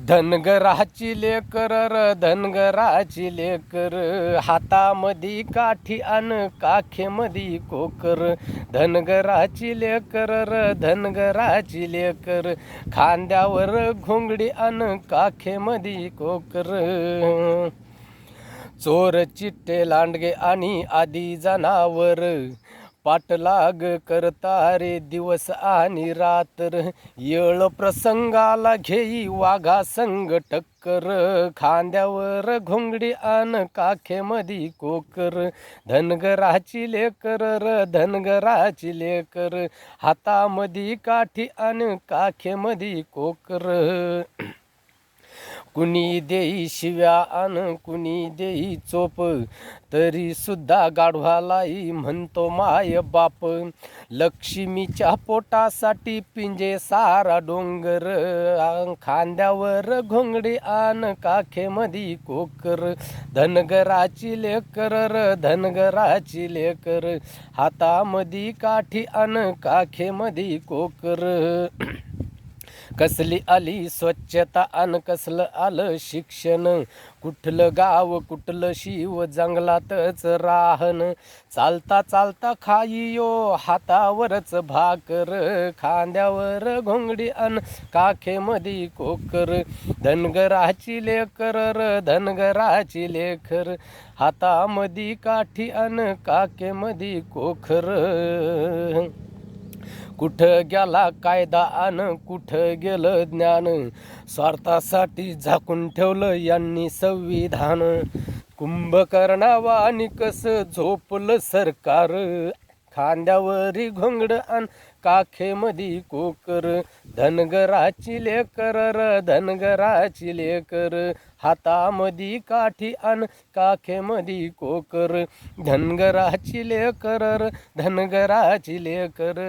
धनगराची लेकर र धनगराची लेकर, हातामधी काठी अन काखेमधी कोकर. धनगराची लेकर र धनगराची लेकर, खांद्यावर घोंगडी अन काखेमधी कोकर. चोर चिट्टे लांडगे आणि आदी जनावर, पाठलाग करता रे दिवस आणि रात्र. येळ प्रसंगाला घेई वाघा संग टक्कर, खांद्यावर घोंगडी आन काखेमधी कोकर. धनगराची लेकर र धनगराची लेकर, हातामधी काठी आन काखेमधी कोकर. कुणी देई शिव्या अन कुणी देई चोप, तरी सुद्धा गाढवालाई म्हणतो माय बाप. लक्ष्मीच्या पोटासाठी पिंजे सारा डोंगर, खांद्यावर घोंगडी आन काखेमधी कोकर. धनगराची लेकर र धनगराची लेकर, हातामधी काठी आन काखेमधी कोकर. कसली आली स्वच्छता अन कसलं आलं शिक्षण, कुठलं गाव कुठलं शिव जंगलातच राहन. चालता चालता खाईयो हातावरच भाकर, खांद्यावर घोंगडी अन काखेमधी कोकर. धनगराची लेकर र धनगराची लेकर, हातामधी काठी अन काखेमधी कोकर. कुठं गेला कायदा अन कुठं गेलं ज्ञान, स्वार्थासाठी झाकून ठेवलं यांनी संविधान. कुंभकर्णावानी कसं झोपलं सरकार, खांद्यावरी घोंगड अन काखेमधी कोकर. धनगराची लेकर र धनगराची लेकर, हातामधी काठी अन काखेमधी कोकर. धनगराची लेकर र धनगराची लेकर.